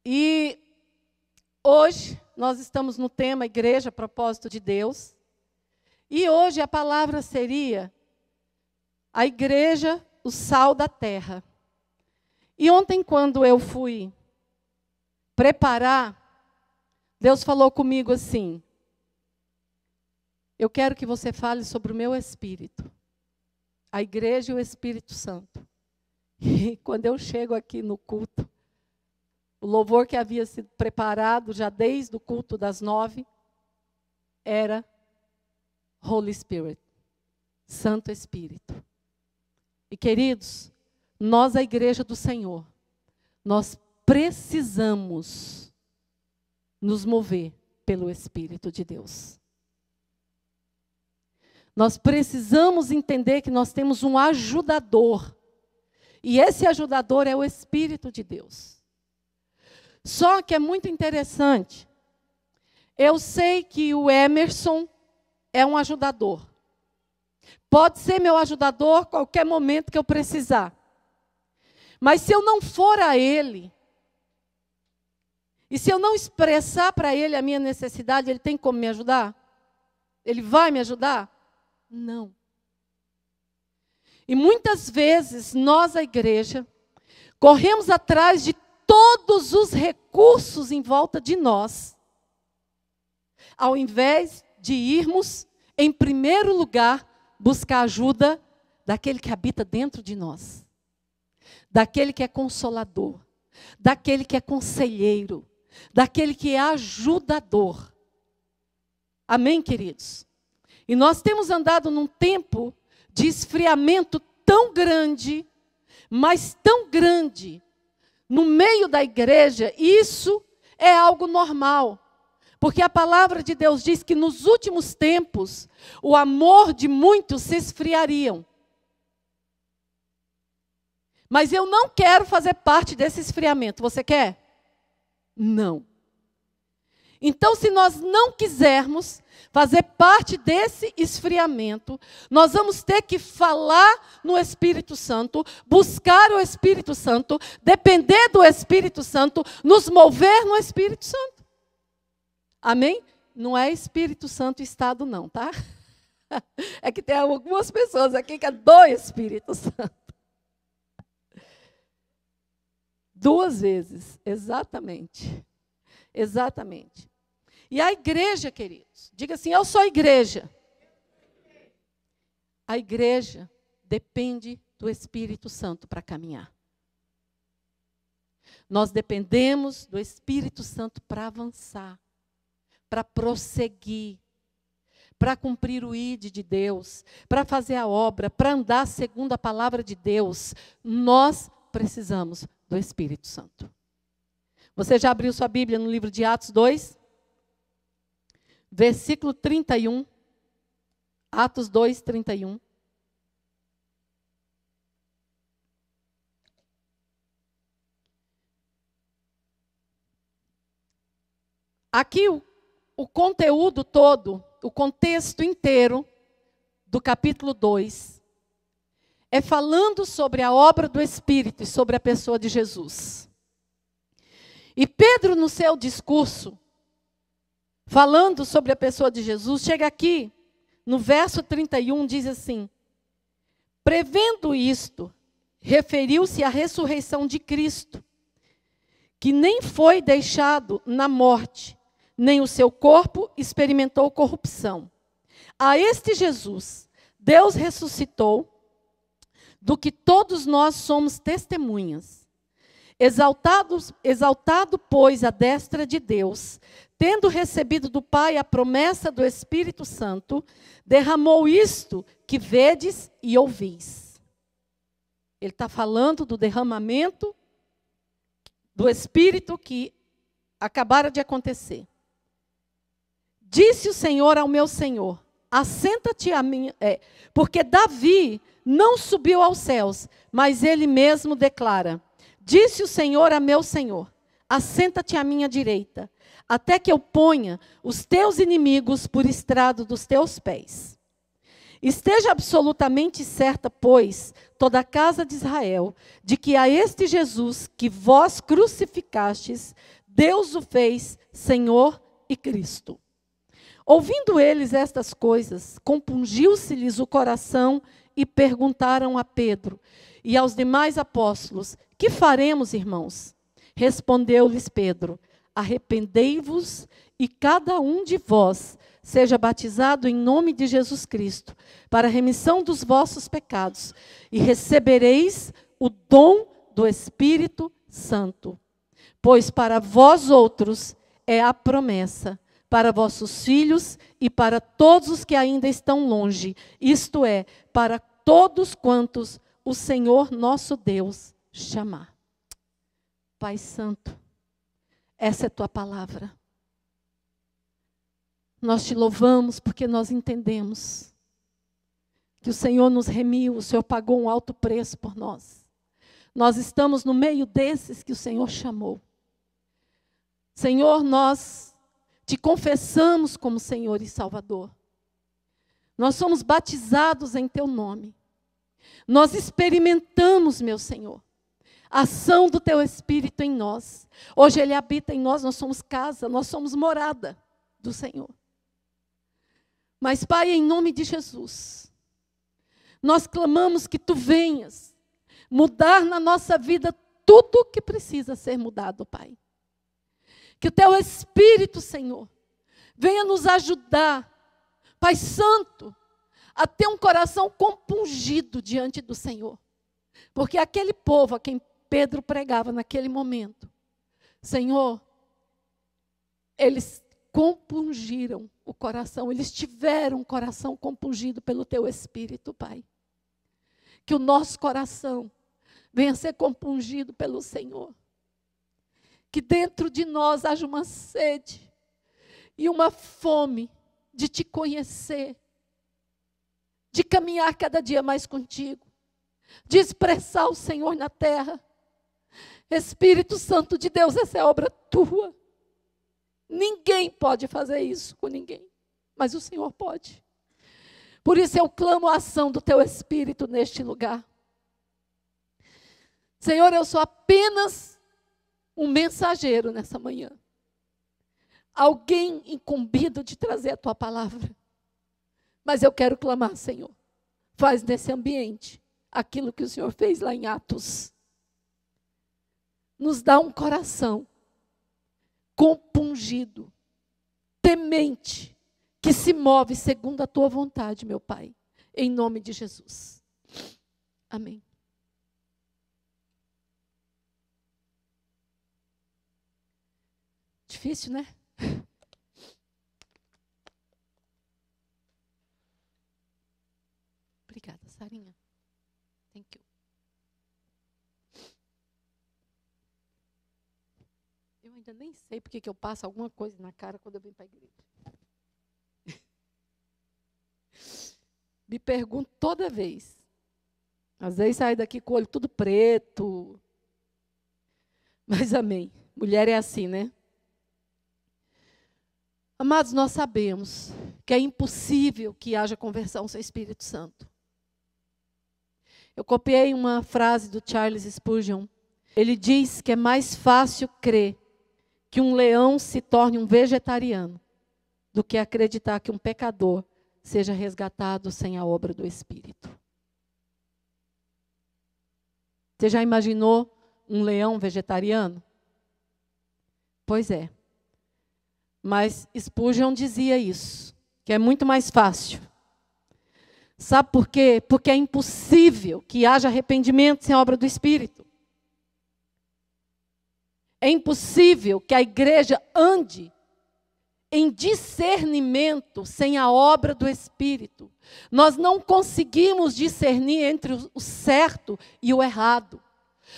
E hoje nós estamos no tema Igreja, Propósito de Deus. E hoje a palavra seria a igreja, o sal da terra. E ontem, quando eu fui preparar, Deus falou comigo assim: eu quero que você fale sobre o meu Espírito, a igreja e o Espírito Santo. E quando eu chego aqui no culto, o louvor que havia sido preparado já desde o culto das 9 era Holy Spirit, Santo Espírito. E queridos, nós, a igreja do Senhor, nós precisamos nos mover pelo Espírito de Deus. Nós precisamos entender que nós temos um ajudador. E esse ajudador é o Espírito de Deus. Só que é muito interessante. Eu sei que o Emerson é um ajudador. Pode ser meu ajudador a qualquer momento que eu precisar. Mas se eu não for a ele, e se eu não expressar para ele a minha necessidade, ele tem como me ajudar? Ele vai me ajudar? Não. E muitas vezes nós, a igreja, corremos atrás de todos os recursos em volta de nós, ao invés de irmos, em primeiro lugar, buscar ajuda daquele que habita dentro de nós, daquele que é consolador, daquele que é conselheiro, daquele que é ajudador. Amém, queridos? E nós temos andado num tempo de esfriamento tão grande, mas tão grande, no meio da igreja. Isso é algo normal. Porque a palavra de Deus diz que nos últimos tempos, o amor de muitos se esfriariam. Mas eu não quero fazer parte desse esfriamento. Você quer? Não. Então, se nós não quisermos fazer parte desse esfriamento, nós vamos ter que falar no Espírito Santo, buscar o Espírito Santo, depender do Espírito Santo, nos mover no Espírito Santo. Amém? Não é Espírito Santo Estado não, tá? É que tem algumas pessoas aqui que é do Espírito Santo. 2 vezes, exatamente. Exatamente. E a igreja, queridos, diga assim: eu sou a igreja. A igreja depende do Espírito Santo para caminhar. Nós dependemos do Espírito Santo para avançar, para prosseguir, para cumprir o ID de Deus, para fazer a obra, para andar segundo a palavra de Deus. Nós precisamos do Espírito Santo. Você já abriu sua Bíblia no livro de Atos 2? Versículo 31. Atos 2, 31. Aqui o conteúdo todo, o contexto inteiro do capítulo 2 é falando sobre a obra do Espírito e sobre a pessoa de Jesus. E Pedro, no seu discurso, falando sobre a pessoa de Jesus, chega aqui, no verso 31, diz assim: prevendo isto, referiu-se à ressurreição de Cristo, que nem foi deixado na morte, nem o seu corpo experimentou corrupção. A este Jesus, Deus ressuscitou, do que todos nós somos testemunhas. Exaltado, pois, à destra de Deus, tendo recebido do Pai a promessa do Espírito Santo, derramou isto que vedes e ouvis. Ele está falando do derramamento do Espírito que acabara de acontecer. Disse o Senhor ao meu Senhor: assenta-te a minha... porque Davi não subiu aos céus, mas ele mesmo declara: disse o Senhor a meu Senhor: assenta-te à minha direita, até que eu ponha os teus inimigos por estrado dos teus pés. Esteja absolutamente certa, pois, toda a casa de Israel, de que a este Jesus que vós crucificastes, Deus o fez Senhor e Cristo. Ouvindo eles estas coisas, compungiu-se-lhes o coração e perguntaram a Pedro e aos demais apóstolos: que faremos, irmãos? Respondeu-lhes Pedro: arrependei-vos e cada um de vós seja batizado em nome de Jesus Cristo, para a remissão dos vossos pecados, e recebereis o dom do Espírito Santo. Pois para vós outros é a promessa, para vossos filhos e para todos os que ainda estão longe, isto é, para todos quantos o Senhor nosso Deus chamar. Pai Santo, essa é a tua palavra. Nós te louvamos porque nós entendemos que o Senhor nos remiu, o Senhor pagou um alto preço por nós. Nós estamos no meio desses que o Senhor chamou. Senhor, nós te confessamos como Senhor e Salvador. Nós somos batizados em teu nome. Nós experimentamos, meu Senhor, a ação do teu Espírito em nós. Hoje ele habita em nós, nós somos casa, nós somos morada do Senhor. Mas, Pai, em nome de Jesus, nós clamamos que tu venhas mudar na nossa vida tudo o que precisa ser mudado, Pai. Que o teu Espírito, Senhor, venha nos ajudar, Pai Santo, a ter um coração compungido diante do Senhor. Porque aquele povo a quem Pedro pregava naquele momento, Senhor, eles compungiram o coração, eles tiveram um coração compungido pelo teu Espírito, Pai. Que o nosso coração venha ser compungido pelo Senhor. Que dentro de nós haja uma sede e uma fome de te conhecer, de caminhar cada dia mais contigo, de expressar o Senhor na terra. Espírito Santo de Deus, essa é obra tua. Ninguém pode fazer isso com ninguém, mas o Senhor pode. Por isso eu clamo a ação do teu Espírito neste lugar. Senhor, eu sou apenas um mensageiro nessa manhã. Alguém incumbido de trazer a tua palavra. Mas eu quero clamar, Senhor, faz nesse ambiente aquilo que o Senhor fez lá em Atos. Nos dá um coração compungido, temente, que se move segundo a tua vontade, meu Pai, em nome de Jesus. Amém. Difícil, né? Obrigada, Sarinha. Thank you. Eu ainda nem sei porque que eu passo alguma coisa na cara quando eu venho para a igreja. Me pergunto toda vez. Às vezes saio daqui com o olho tudo preto. Mas amém. Mulher é assim, né? Amados, nós sabemos que é impossível que haja conversão sem Espírito Santo. Eu copiei uma frase do Charles Spurgeon. Ele diz que é mais fácil crer que um leão se torne um vegetariano do que acreditar que um pecador seja resgatado sem a obra do Espírito. Você já imaginou um leão vegetariano? Pois é. Mas Spurgeon dizia isso, que é muito mais fácil. Sabe por quê? Porque é impossível que haja arrependimento sem a obra do Espírito. É impossível que a igreja ande em discernimento sem a obra do Espírito. Nós não conseguimos discernir entre o certo e o errado.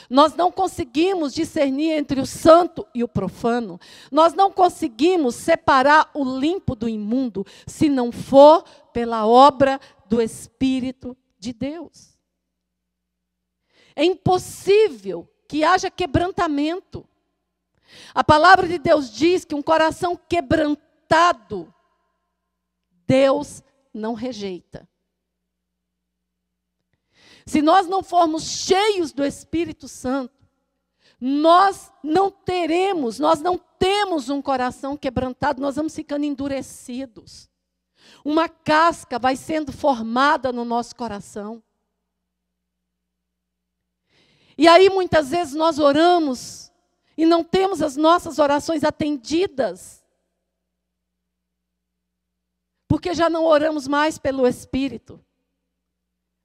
Nós não conseguimos discernir entre o santo e o profano. Nós não conseguimos separar o limpo do imundo se não for pela obra do Espírito de Deus. É impossível que haja quebrantamento. A palavra de Deus diz que um coração quebrantado, Deus não rejeita. Se nós não formos cheios do Espírito Santo, nós não temos um coração quebrantado, nós vamos ficando endurecidos. Uma casca vai sendo formada no nosso coração. E aí muitas vezes nós oramos e não temos as nossas orações atendidas. Porque já não oramos mais pelo Espírito.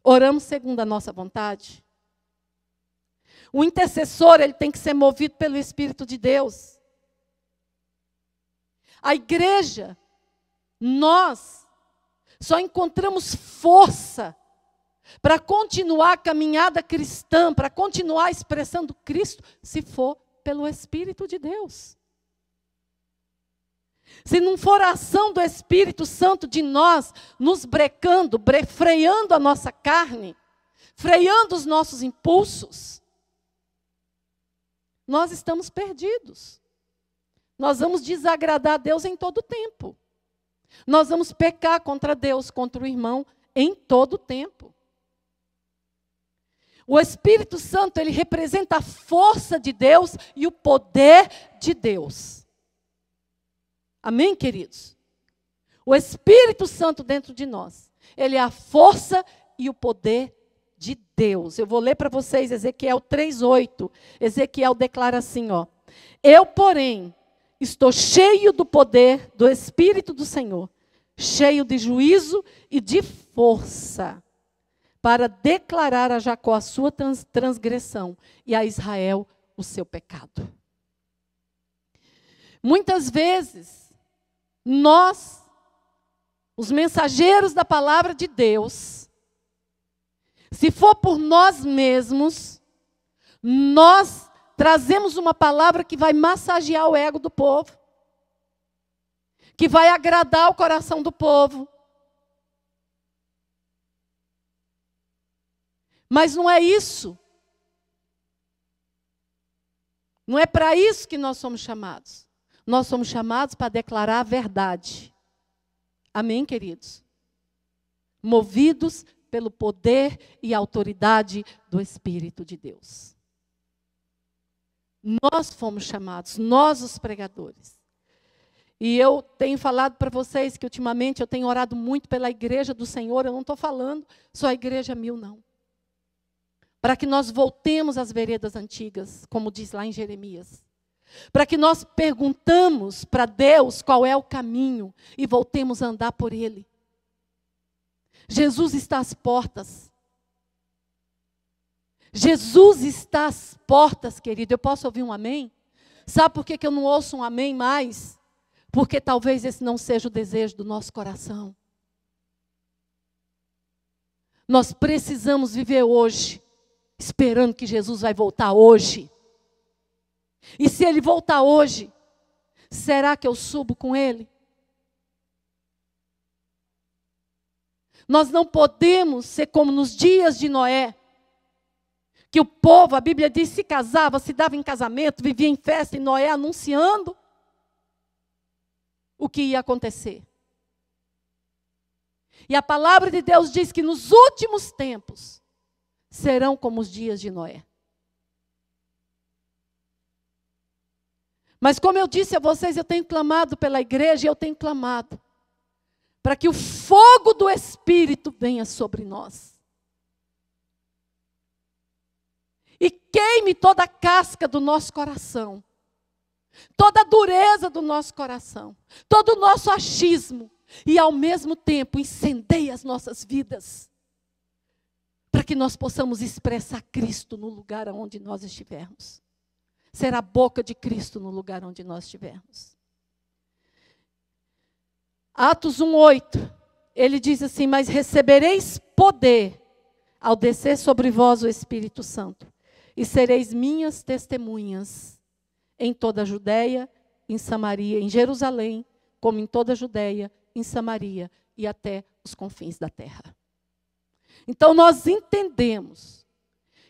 Oramos segundo a nossa vontade. O intercessor, ele tem que ser movido pelo Espírito de Deus. A igreja, nós só encontramos força para continuar a caminhada cristã, para continuar expressando Cristo, se for pelo Espírito de Deus. Se não for a ação do Espírito Santo de nós, nos brecando, freando a nossa carne, freando os nossos impulsos, nós estamos perdidos. Nós vamos desagradar a Deus em todo o tempo. Nós vamos pecar contra Deus, contra o irmão, em todo o tempo. O Espírito Santo, ele representa a força de Deus e o poder de Deus. Amém, queridos? O Espírito Santo dentro de nós, ele é a força e o poder de Deus. Eu vou ler para vocês Ezequiel 3:8. Ezequiel declara assim, ó: eu, porém, estou cheio do poder do Espírito do Senhor, cheio de juízo e de força, para declarar a Jacó a sua transgressão e a Israel o seu pecado. Muitas vezes, nós, os mensageiros da palavra de Deus, se for por nós mesmos, nós trazemos uma palavra que vai massagear o ego do povo, que vai agradar o coração do povo. Mas não é isso. Não é para isso que nós somos chamados. Nós somos chamados para declarar a verdade. Amém, queridos? Movidos pelo poder e autoridade do Espírito de Deus. Nós fomos chamados, nós os pregadores. E eu tenho falado para vocês que ultimamente eu tenho orado muito pela igreja do Senhor. Eu não estou falando só a igreja 1000, não. Para que nós voltemos às veredas antigas, como diz lá em Jeremias. Para que nós perguntamos para Deus qual é o caminho e voltemos a andar por Ele. Jesus está às portas. Jesus está às portas, querido. Eu posso ouvir um amém? Sabe por que eu não ouço um amém mais? Porque talvez esse não seja o desejo do nosso coração. Nós precisamos viver hoje, esperando que Jesus vai voltar hoje. E se Ele voltar hoje, será que eu subo com Ele? Nós não podemos ser como nos dias de Noé, que o povo, a Bíblia diz, se casava, se dava em casamento, vivia em festa, e Noé anunciando o que ia acontecer. E a palavra de Deus diz que nos últimos tempos serão como os dias de Noé. Mas como eu disse a vocês, eu tenho clamado pela igreja, e eu tenho clamado para que o fogo do Espírito venha sobre nós. E queime toda a casca do nosso coração. Toda a dureza do nosso coração. Todo o nosso achismo. E ao mesmo tempo incendeie as nossas vidas. Para que nós possamos expressar Cristo no lugar onde nós estivermos. Ser a boca de Cristo no lugar onde nós estivermos. Atos 1:8, ele diz assim: mas recebereis poder ao descer sobre vós o Espírito Santo, e sereis minhas testemunhas em toda a Judeia, em Samaria, em Jerusalém, como em toda a Judeia, em Samaria e até os confins da terra. Então nós entendemos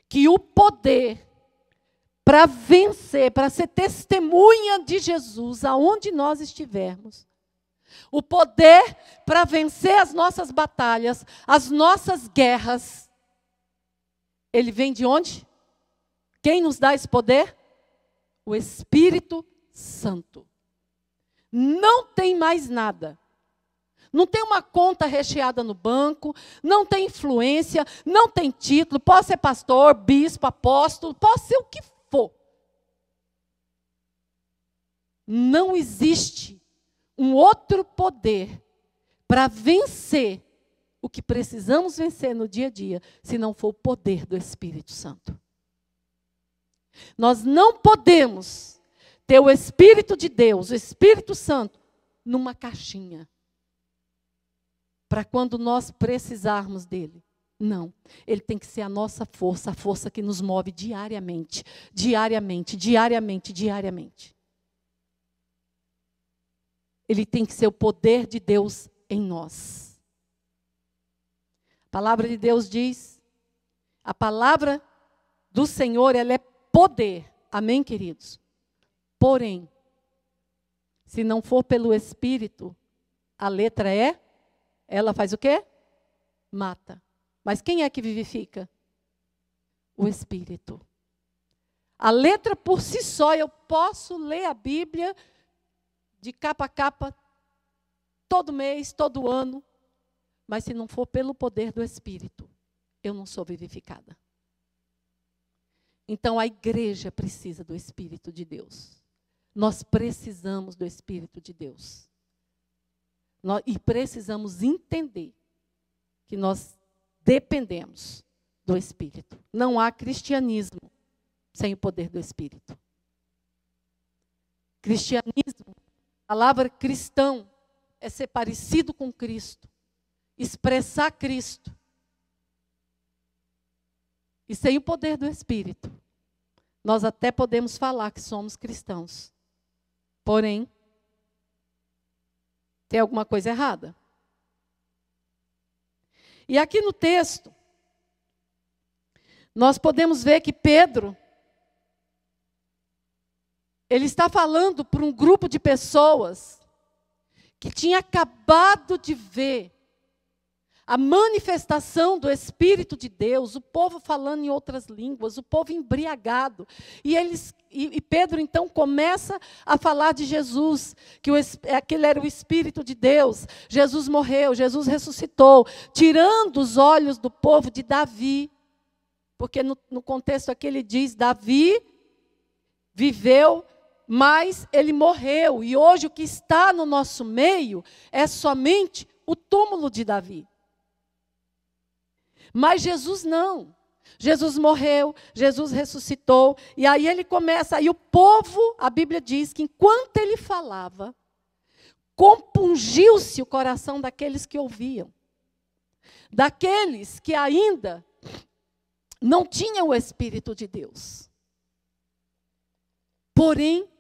que o poder para vencer, para ser testemunha de Jesus aonde nós estivermos, o poder para vencer as nossas batalhas, as nossas guerras, ele vem de onde? Quem nos dá esse poder? O Espírito Santo. Não tem mais nada. Não tem uma conta recheada no banco, não tem influência, não tem título, pode ser pastor, bispo, apóstolo, pode ser o que for. Não existe um outro poder para vencer o que precisamos vencer no dia a dia, se não for o poder do Espírito Santo. Nós não podemos ter o Espírito de Deus, o Espírito Santo, numa caixinha. Para quando nós precisarmos dele. Não. Ele tem que ser a nossa força, a força que nos move diariamente, diariamente, diariamente, diariamente. Ele tem que ser o poder de Deus em nós. A palavra de Deus diz, a palavra do Senhor, ela é poder. Amém, queridos? Porém, se não for pelo Espírito, a letra é, ela faz o quê? Mata. Mas quem é que vivifica? O Espírito. A letra por si só, eu posso ler a Bíblia de capa a capa, todo mês, todo ano, mas se não for pelo poder do Espírito, eu não sou vivificada. Então a igreja precisa do Espírito de Deus. Nós precisamos do Espírito de Deus. E precisamos entender que nós dependemos do Espírito. Não há cristianismo sem o poder do Espírito. Cristianismo, a palavra cristão, é ser parecido com Cristo, expressar Cristo. E sem o poder do Espírito, nós até podemos falar que somos cristãos. Porém, tem alguma coisa errada. E aqui no texto, nós podemos ver que Pedro, ele está falando para um grupo de pessoas que tinha acabado de ver a manifestação do Espírito de Deus, o povo falando em outras línguas, o povo embriagado. E Pedro, então, começa a falar de Jesus, que aquele era o Espírito de Deus. Jesus morreu, Jesus ressuscitou, tirando os olhos do povo de Davi. Porque no contexto aqui ele diz, Davi viveu, mas ele morreu. E hoje o que está no nosso meio é somente o túmulo de Davi. Mas Jesus não. Jesus morreu, Jesus ressuscitou. E aí ele começa, aí o povo, a Bíblia diz que enquanto ele falava, compungiu-se o coração daqueles que ouviam. Daqueles que ainda não tinham o Espírito de Deus. Porém,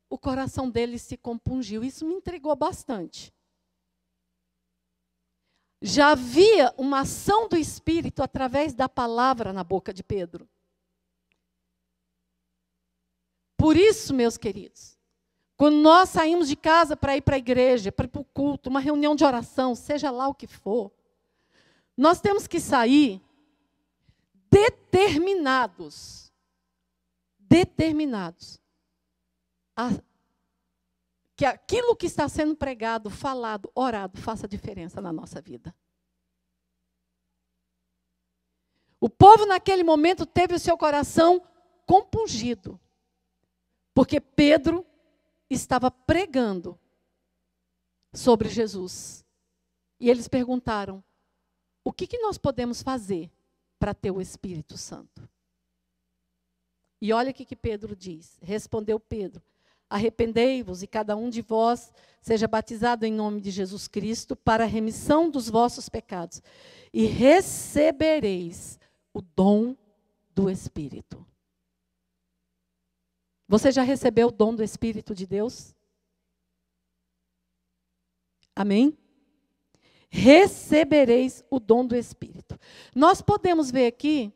o coração deles se compungiu. Isso me intrigou bastante. Já havia uma ação do Espírito através da palavra na boca de Pedro. Por isso, meus queridos, quando nós saímos de casa para ir para a igreja, para ir para o culto, uma reunião de oração, seja lá o que for, nós temos que sair determinados que aquilo que está sendo pregado, falado, orado, faça diferença na nossa vida. O povo naquele momento teve o seu coração compungido, porque Pedro estava pregando sobre Jesus. E eles perguntaram, o que nós podemos fazer para ter o Espírito Santo? E olha o que Pedro diz. Respondeu Pedro, arrependei-vos e cada um de vós seja batizado em nome de Jesus Cristo para a remissão dos vossos pecados e recebereis o dom do Espírito. Você já recebeu o dom do Espírito de Deus? Amém? Recebereis o dom do Espírito. Nós podemos ver aqui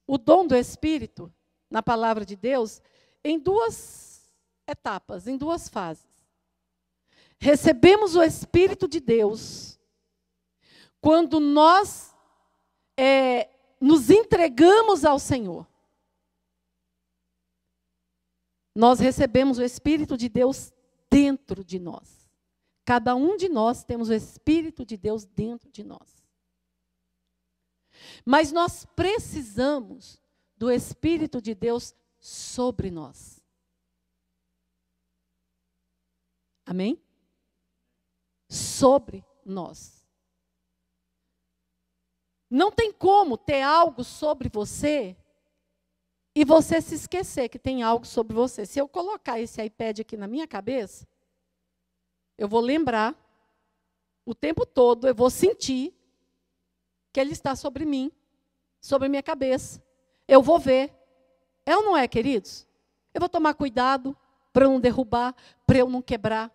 o dom do Espírito, na palavra de Deus, em duas etapas, em duas fases. Recebemos o Espírito de Deus quando nós nos entregamos ao Senhor, nós recebemos o Espírito de Deus dentro de nós. Cada um de nós temos o Espírito de Deus dentro de nós. Mas nós precisamos do Espírito de Deus sobre nós. Amém? Sobre nós. Não tem como ter algo sobre você e você se esquecer que tem algo sobre você. Se eu colocar esse iPad aqui na minha cabeça, eu vou lembrar o tempo todo, eu vou sentir que ele está sobre mim, sobre a minha cabeça. Eu vou ver. É ou não é, queridos? Eu vou tomar cuidado para eu não derrubar, para eu não quebrar.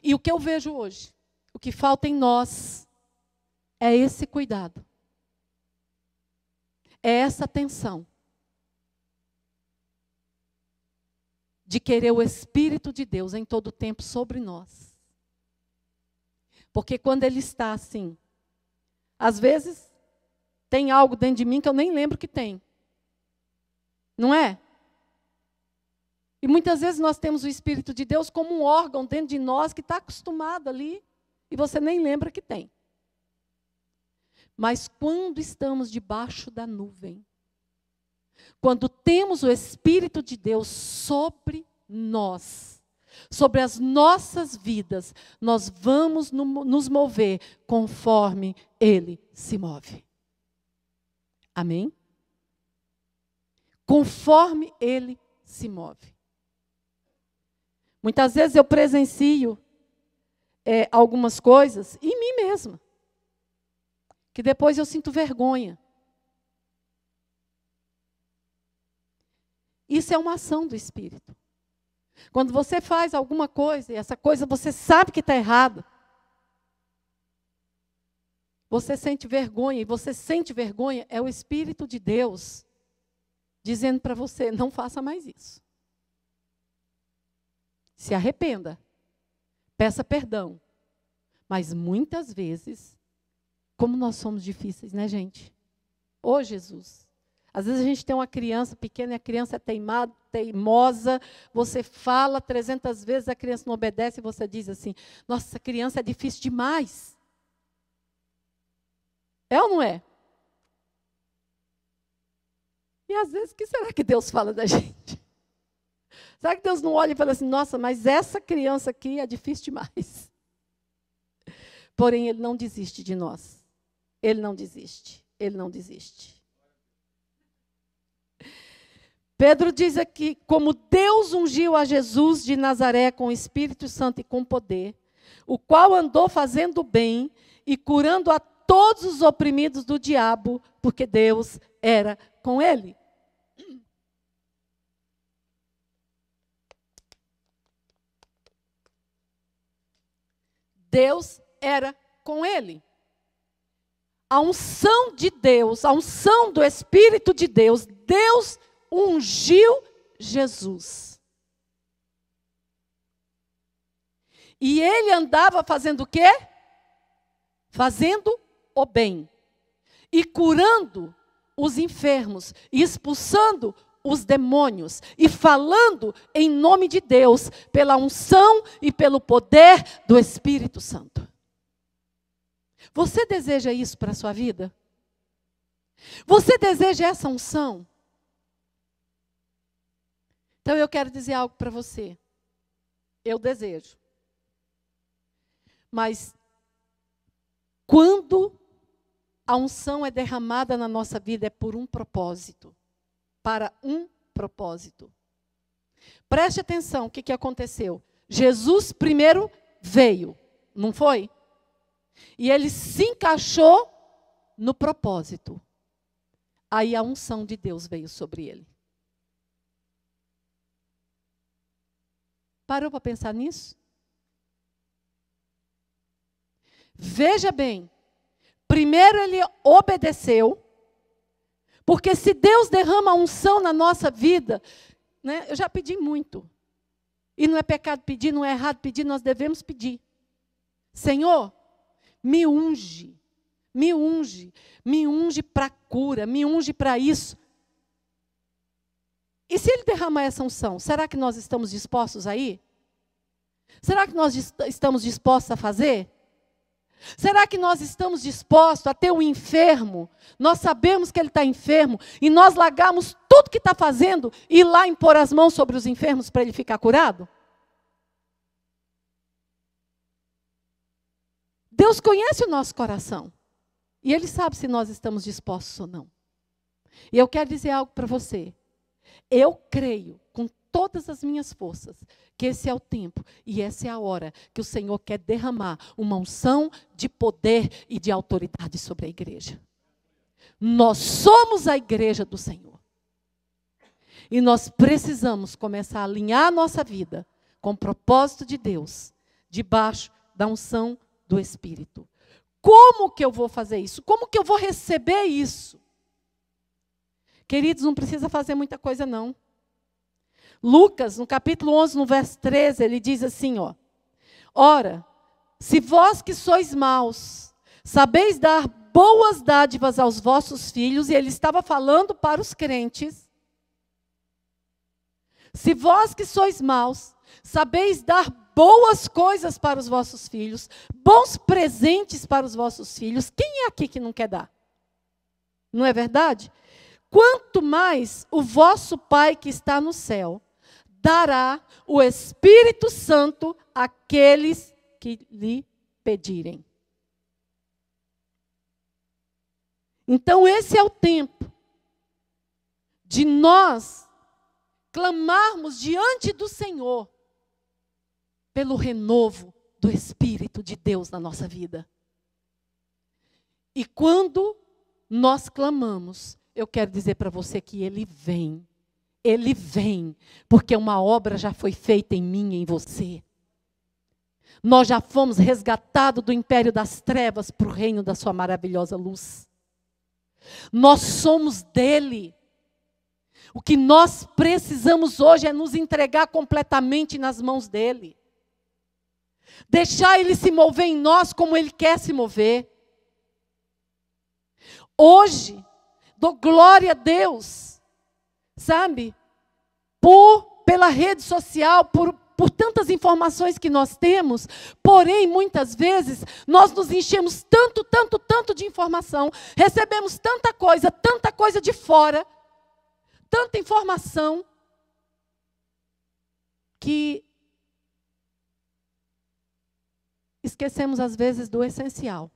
E o que eu vejo hoje, o que falta em nós, é esse cuidado. É essa atenção. De querer o Espírito de Deus em todo o tempo sobre nós. Porque quando Ele está assim, às vezes tem algo dentro de mim que eu nem lembro que tem. Não é? E muitas vezes nós temos o Espírito de Deus como um órgão dentro de nós que está acostumado ali e você nem lembra que tem. Mas quando estamos debaixo da nuvem, quando temos o Espírito de Deus sobre nós, sobre as nossas vidas, nós vamos nos mover conforme Ele se move. Amém? Conforme Ele se move. Muitas vezes eu presencio algumas coisas em mim mesma, que depois eu sinto vergonha. Isso é uma ação do Espírito. Quando você faz alguma coisa, e essa coisa você sabe que está errada, você sente vergonha, e você sente vergonha, é o Espírito de Deus dizendo para você, não faça mais isso. Se arrependa, peça perdão. Mas muitas vezes, como nós somos difíceis, né, gente? Ô, Jesus! Às vezes a gente tem uma criança pequena e a criança é teimosa, você fala 300 vezes, a criança não obedece e você diz assim, nossa, essa criança é difícil demais. É ou não é? E às vezes, o que será que Deus fala da gente? Será que Deus não olha e fala assim, nossa, mas essa criança aqui é difícil demais? Porém, Ele não desiste de nós. Ele não desiste. Ele não desiste. Pedro diz aqui, como Deus ungiu a Jesus de Nazaré com o Espírito Santo e com poder, o qual andou fazendo bem e curando a todos os oprimidos do diabo, porque Deus era com ele. Deus era com ele. A unção de Deus, a unção do Espírito de Deus, Deus ungiu Jesus. E ele andava fazendo o quê? Fazendo o bem. E curando os enfermos, e expulsando os demônios, e falando em nome de Deus, pela unção e pelo poder do Espírito Santo. Você deseja isso para a sua vida? Você deseja essa unção? Então eu quero dizer algo para você. Eu desejo. Mas quando a unção é derramada na nossa vida é por um propósito. Para um propósito. Preste atenção, o que aconteceu? Jesus primeiro veio, não foi? E ele se encaixou no propósito. Aí a unção de Deus veio sobre ele. Parou para pensar nisso? Veja bem, primeiro ele obedeceu, porque se Deus derrama a unção na nossa vida, né, eu já pedi muito, e não é pecado pedir, não é errado pedir, nós devemos pedir. Senhor, me unge, me unge para cura, me unge para isso. E se Ele derramar essa unção, será que nós estamos dispostos a ir? Será que nós estamos dispostos a fazer? Será que nós estamos dispostos a ter um enfermo? Nós sabemos que ele está enfermo e nós largamos tudo que está fazendo e ir lá impor as mãos sobre os enfermos para ele ficar curado? Deus conhece o nosso coração e Ele sabe se nós estamos dispostos ou não. E eu quero dizer algo para você. Eu creio com todas as minhas forças que esse é o tempo e essa é a hora que o Senhor quer derramar uma unção de poder e de autoridade sobre a igreja. Nós somos a igreja do Senhor. E nós precisamos começar a alinhar a nossa vida com o propósito de Deus, debaixo da unção do Espírito. Como que eu vou fazer isso? Como que eu vou receber isso? Queridos, não precisa fazer muita coisa não. Lucas, no capítulo 11, no verso 13, ele diz assim, ó. Ora, se vós que sois maus, sabeis dar boas dádivas aos vossos filhos, e ele estava falando para os crentes. Se vós que sois maus, sabeis dar boas coisas para os vossos filhos, bons presentes para os vossos filhos, quem é aqui que não quer dar? Não é verdade? Quanto mais o vosso Pai que está no céu dará o Espírito Santo àqueles que lhe pedirem. Então esse é o tempo de nós clamarmos diante do Senhor pelo renovo do Espírito de Deus na nossa vida. E quando nós clamamos, eu quero dizer para você que Ele vem, porque uma obra já foi feita em mim e em você. Nós já fomos resgatados do império das trevas para o reino da sua maravilhosa luz. Nós somos dele. O que nós precisamos hoje é nos entregar completamente nas mãos dele. Deixar ele se mover em nós como ele quer se mover. Hoje, dou glória a Deus, sabe? Pela rede social, por tantas informações que nós temos, porém, muitas vezes, nós nos enchemos tanto de informação, recebemos tanta coisa de fora, tanta informação, que esquecemos às vezes do essencial,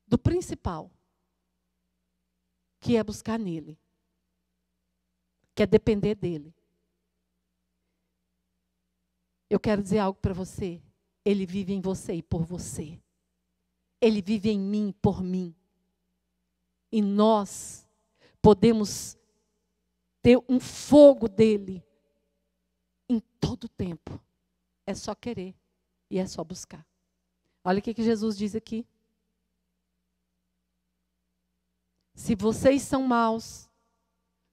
do principal, que é buscar nele, que é depender dele. Eu quero dizer algo para você. Ele vive em você e por você. Ele vive em mim e por mim. E nós podemos ter um fogo dele em todo o tempo. É só querer e é só buscar. Olha o que Jesus diz aqui. Se vocês são maus,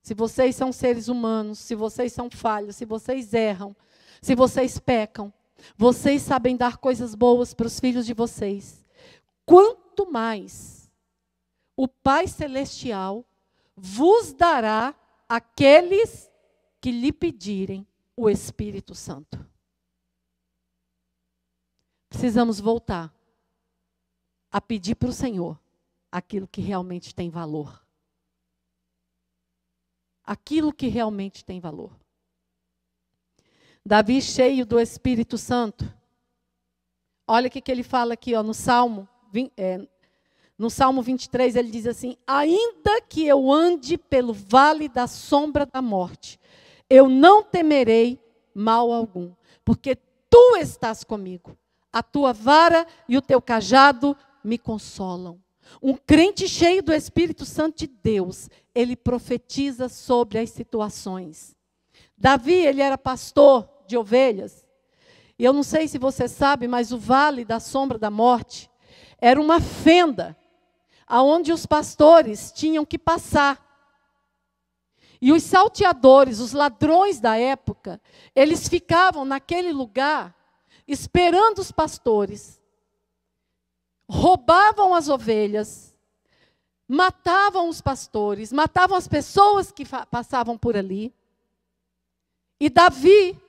se vocês são seres humanos, se vocês são falhos, se vocês erram, se vocês pecam, vocês sabem dar coisas boas para os filhos de vocês. Quanto mais o Pai Celestial vos dará aqueles que lhe pedirem o Espírito Santo. Precisamos voltar a pedir para o Senhor aquilo que realmente tem valor. Aquilo que realmente tem valor. Davi, cheio do Espírito Santo, olha o que ele fala aqui, ó, no Salmo 23, ele diz assim: ainda que eu ande pelo vale da sombra da morte, eu não temerei mal algum, porque tu estás comigo, a tua vara e o teu cajado me consolam. Um crente cheio do Espírito Santo de Deus, ele profetiza sobre as situações. Davi, ele era pastor de ovelhas. E eu não sei se você sabe, mas o vale da sombra da morte era uma fenda aonde os pastores tinham que passar. E os salteadores, os ladrões da época, eles ficavam naquele lugar esperando os pastores. roubavam as ovelhas, matavam os pastores, matavam as pessoas que passavam por ali. E Davi,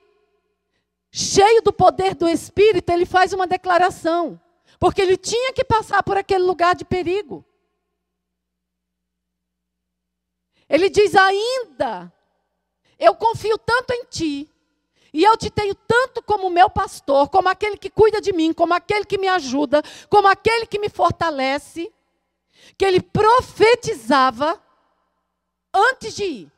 cheio do poder do Espírito, ele faz uma declaração, porque ele tinha que passar por aquele lugar de perigo. Ele diz: ainda, eu confio tanto em ti, e eu te tenho tanto como meu pastor, como aquele que cuida de mim, como aquele que me ajuda, como aquele que me fortalece, que ele profetizava antes de ir.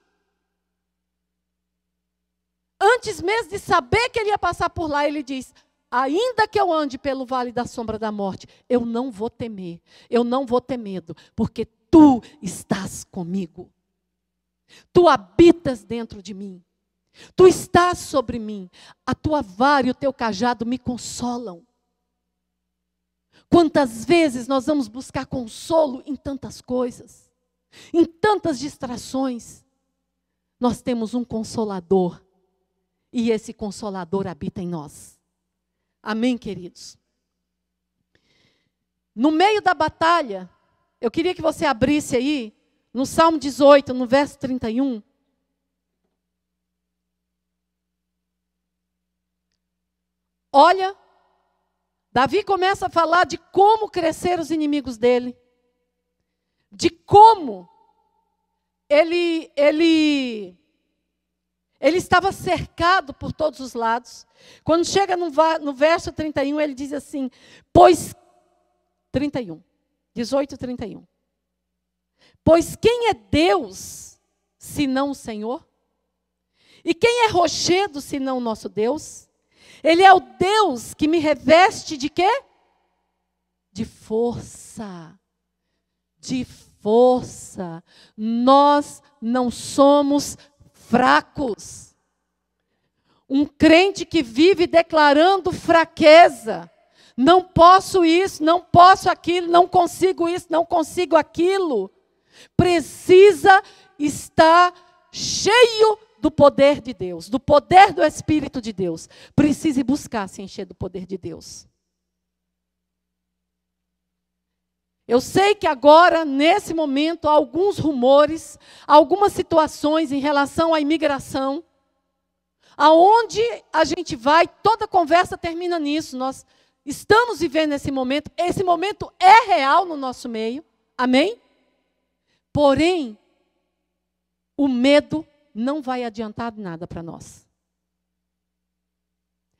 Antes mesmo de saber que ele ia passar por lá, ele diz: ainda que eu ande pelo vale da sombra da morte, eu não vou temer, eu não vou ter medo, porque tu estás comigo. Tu habitas dentro de mim. Tu estás sobre mim. A tua vara e o teu cajado me consolam. Quantas vezes nós vamos buscar consolo em tantas coisas, em tantas distrações. Nós temos um consolador. E esse consolador habita em nós. Amém, queridos? No meio da batalha, eu queria que você abrisse aí, no Salmo 18, no verso 31. Olha, Davi começa a falar de como crescer os inimigos dele. De como ele estava cercado por todos os lados. Quando chega no verso 31, ele diz assim, 18, 31. Pois quem é Deus, senão o Senhor? E quem é rochedo, senão o nosso Deus? Ele é o Deus que me reveste de quê? De força. De força. Nós não somos fracos. Um crente que vive declarando fraqueza. Não posso isso, não posso aquilo, não consigo isso, não consigo aquilo. Precisa estar cheio do poder de Deus, do poder do Espírito de Deus. Precisa buscar se encher do poder de Deus. Eu sei que agora, nesse momento, há alguns rumores, algumas situações em relação à imigração, aonde a gente vai, toda conversa termina nisso. Nós estamos vivendo esse momento é real no nosso meio, amém? Porém, o medo não vai adiantar nada para nós.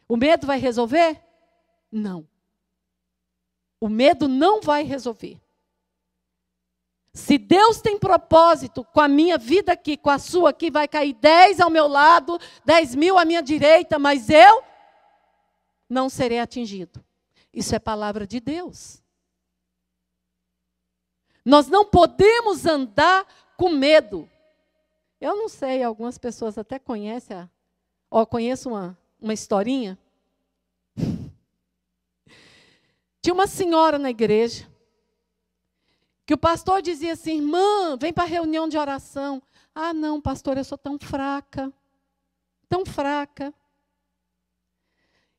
O medo vai resolver? Não. O medo não vai resolver. Se Deus tem propósito com a minha vida aqui, com a sua aqui, vai cair 10 ao meu lado, 10.000 à minha direita, mas eu não serei atingido. Isso é palavra de Deus. Nós não podemos andar com medo. Eu não sei, algumas pessoas até conhecem, conheço uma historinha. Tinha uma senhora na igreja, que o pastor dizia assim, irmã, vem para a reunião de oração. Ah, não, pastor, eu sou tão fraca, tão fraca.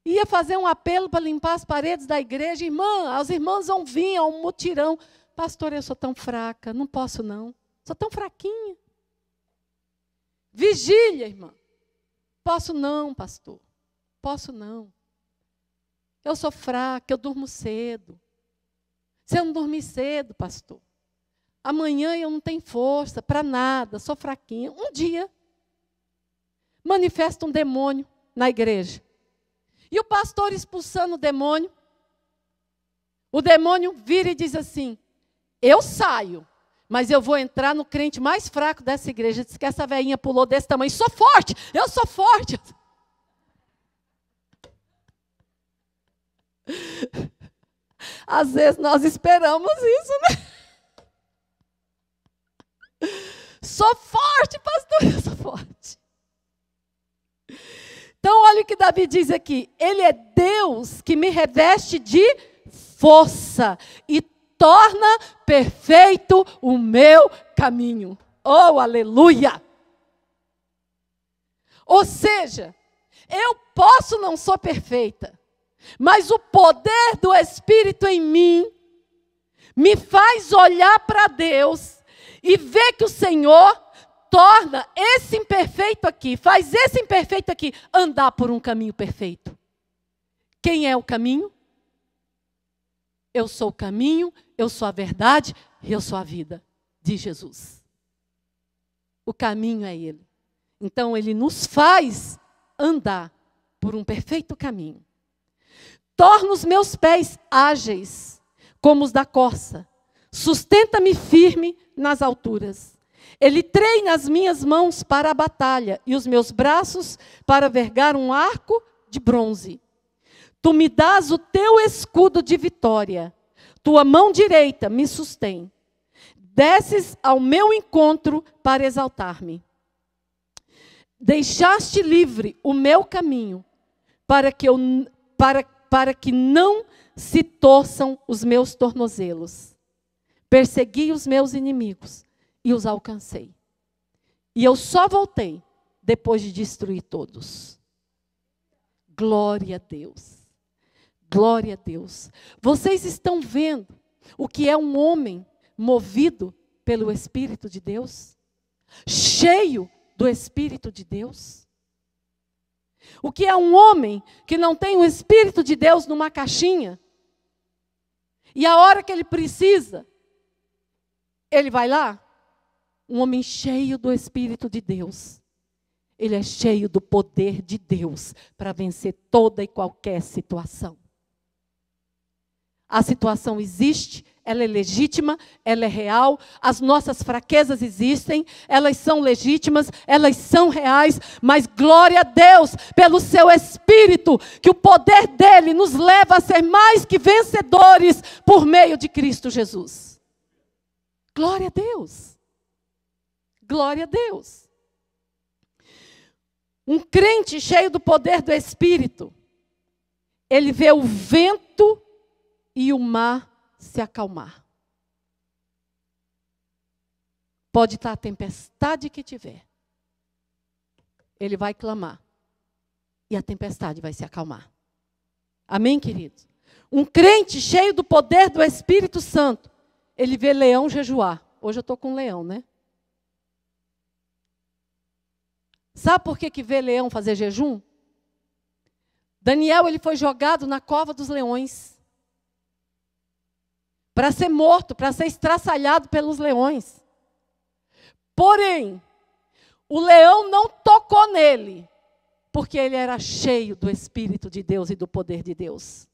Ia fazer um apelo para limpar as paredes da igreja, irmã, os irmãos vão vir a um mutirão. Pastor, eu sou tão fraca, não posso não, sou tão fraquinha. Vigília, irmã. Posso não, pastor, posso não. Eu sou fraca, eu durmo cedo. Se eu não dormir cedo, pastor, amanhã eu não tenho força para nada, sou fraquinha. Um dia, manifesta um demônio na igreja. E o pastor expulsando o demônio vira e diz assim, eu saio, mas eu vou entrar no crente mais fraco dessa igreja. Diz que essa velhinha pulou desse tamanho, sou forte, eu sou forte. Às vezes nós esperamos isso, né? Sou forte, pastor, eu sou forte. Então, olha o que Davi diz aqui. Ele é Deus que me reveste de força e torna perfeito o meu caminho. Oh, aleluia! Ou seja, eu posso não sou perfeita, mas o poder do Espírito em mim me faz olhar para Deus e ver que o Senhor torna esse imperfeito aqui, faz esse imperfeito aqui andar por um caminho perfeito. Quem é o caminho? Eu sou o caminho, eu sou a verdade, eu sou a vida, diz Jesus. O caminho é Ele. Então Ele nos faz andar por um perfeito caminho. Torna os meus pés ágeis, como os da corça. Sustenta-me firme nas alturas. Ele treina as minhas mãos para a batalha e os meus braços para vergar um arco de bronze. Tu me dás o teu escudo de vitória. Tua mão direita me sustém. Desces ao meu encontro para exaltar-me. Deixaste livre o meu caminho para que não se torçam os meus tornozelos. Persegui os meus inimigos e os alcancei. E eu só voltei depois de destruir todos. Glória a Deus. Glória a Deus. Vocês estão vendo o que é um homem movido pelo Espírito de Deus? Cheio do Espírito de Deus? O que é um homem que não tem o Espírito de Deus numa caixinha? E a hora que ele precisa, ele vai lá? Um homem cheio do Espírito de Deus. Ele é cheio do poder de Deus para vencer toda e qualquer situação. A situação existe, ela é legítima, ela é real, as nossas fraquezas existem, elas são legítimas, elas são reais, mas glória a Deus pelo seu Espírito, que o poder dele nos leva a ser mais que vencedores por meio de Cristo Jesus. Glória a Deus. Glória a Deus. Um crente cheio do poder do Espírito, ele vê o vento e o mar se acalmar. Pode estar a tempestade que tiver. Ele vai clamar. E a tempestade vai se acalmar. Amém, queridos? Um crente cheio do poder do Espírito Santo, ele vê leão jejuar. Hoje eu estou com leão, né? Sabe por que vê leão fazer jejum? Daniel, ele foi jogado na cova dos leões. Para ser morto, para ser estraçalhado pelos leões. Porém, o leão não tocou nele, porque ele era cheio do Espírito de Deus e do poder de Deus.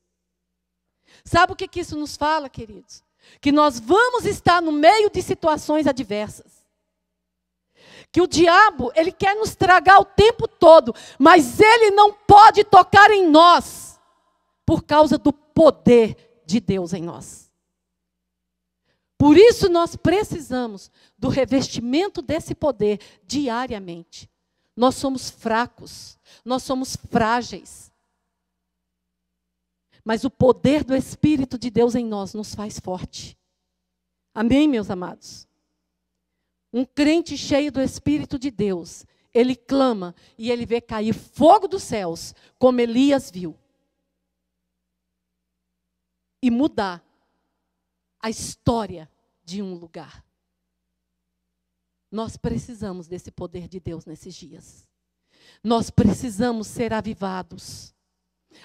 Sabe o que isso nos fala, queridos? Que nós vamos estar no meio de situações adversas. Que o diabo, ele quer nos tragar o tempo todo, mas ele não pode tocar em nós, por causa do poder de Deus em nós. Por isso nós precisamos do revestimento desse poder diariamente. Nós somos fracos, nós somos frágeis. Mas o poder do Espírito de Deus em nós nos faz forte. Amém, meus amados? Um crente cheio do Espírito de Deus, ele clama e ele vê cair fogo dos céus, como Elias viu. E mudar a história de um lugar. Nós precisamos desse poder de Deus nesses dias. Nós precisamos ser avivados.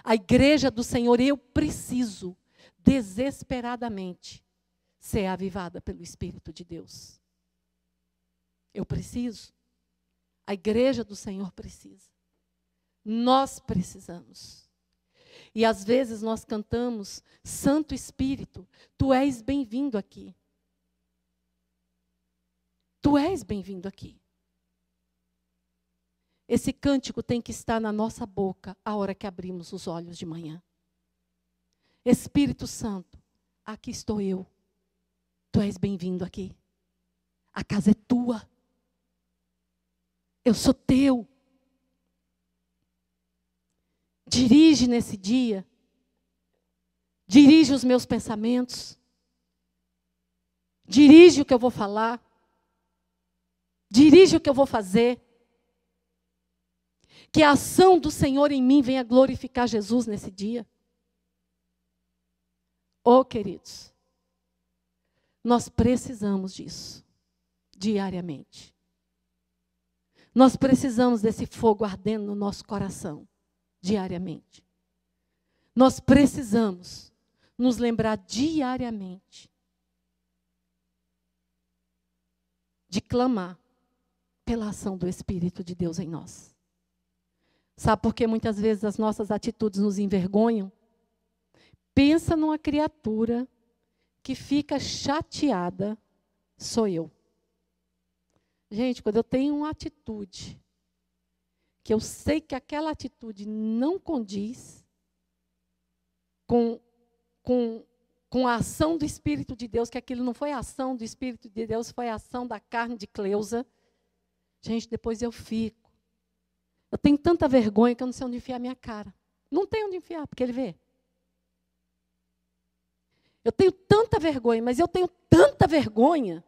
A igreja do Senhor, eu preciso desesperadamente ser avivada pelo Espírito de Deus. Eu preciso. A igreja do Senhor precisa. Nós precisamos. E às vezes nós cantamos, Santo Espírito, Tu és bem-vindo aqui. Tu és bem-vindo aqui. Esse cântico tem que estar na nossa boca a hora que abrimos os olhos de manhã. Espírito Santo, aqui estou eu. Tu és bem-vindo aqui. A casa é tua. Eu sou teu. Dirige nesse dia. Dirige os meus pensamentos. Dirige o que eu vou falar. Dirige o que eu vou fazer. Que a ação do Senhor em mim venha glorificar Jesus nesse dia. Oh, queridos, Nós precisamos disso, diariamente. Nós precisamos desse fogo ardendo no nosso coração, diariamente. Nós precisamos nos lembrar diariamente de clamar pela ação do Espírito de Deus em nós. Sabe por que muitas vezes as nossas atitudes nos envergonham? Pensa numa criatura que fica chateada, sou eu. Gente, quando eu tenho uma atitude, que eu sei que aquela atitude não condiz com a ação do Espírito de Deus, que aquilo não foi a ação do Espírito de Deus, foi a ação da carne de Cleusa. Gente, depois eu fico. Eu tenho tanta vergonha que eu não sei onde enfiar a minha cara. Não tenho onde enfiar, porque ele vê. Eu tenho tanta vergonha, mas eu tenho tanta vergonha.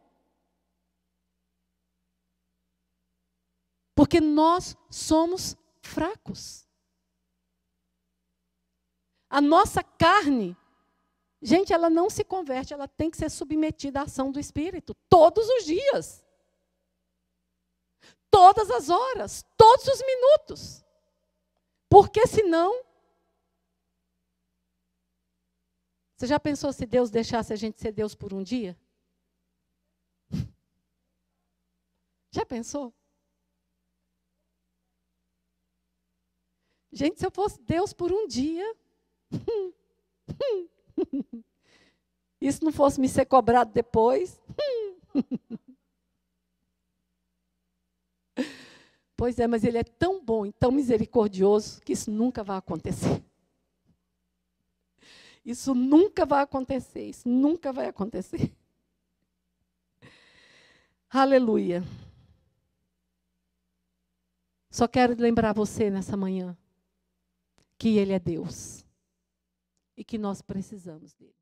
Porque nós somos fracos. A nossa carne, gente, ela não se converte, ela tem que ser submetida à ação do Espírito, todos os dias. Todas as horas, todos os minutos. Porque senão, você já pensou se Deus deixasse a gente ser Deus por um dia? Já pensou? Gente, se eu fosse Deus por um dia, isso não fosse me ser cobrado depois. Pois é, mas Ele é tão bom e tão misericordioso que isso nunca vai acontecer. Isso nunca vai acontecer, isso nunca vai acontecer. Aleluia. Só quero lembrar você nessa manhã que Ele é Deus e que nós precisamos dEle.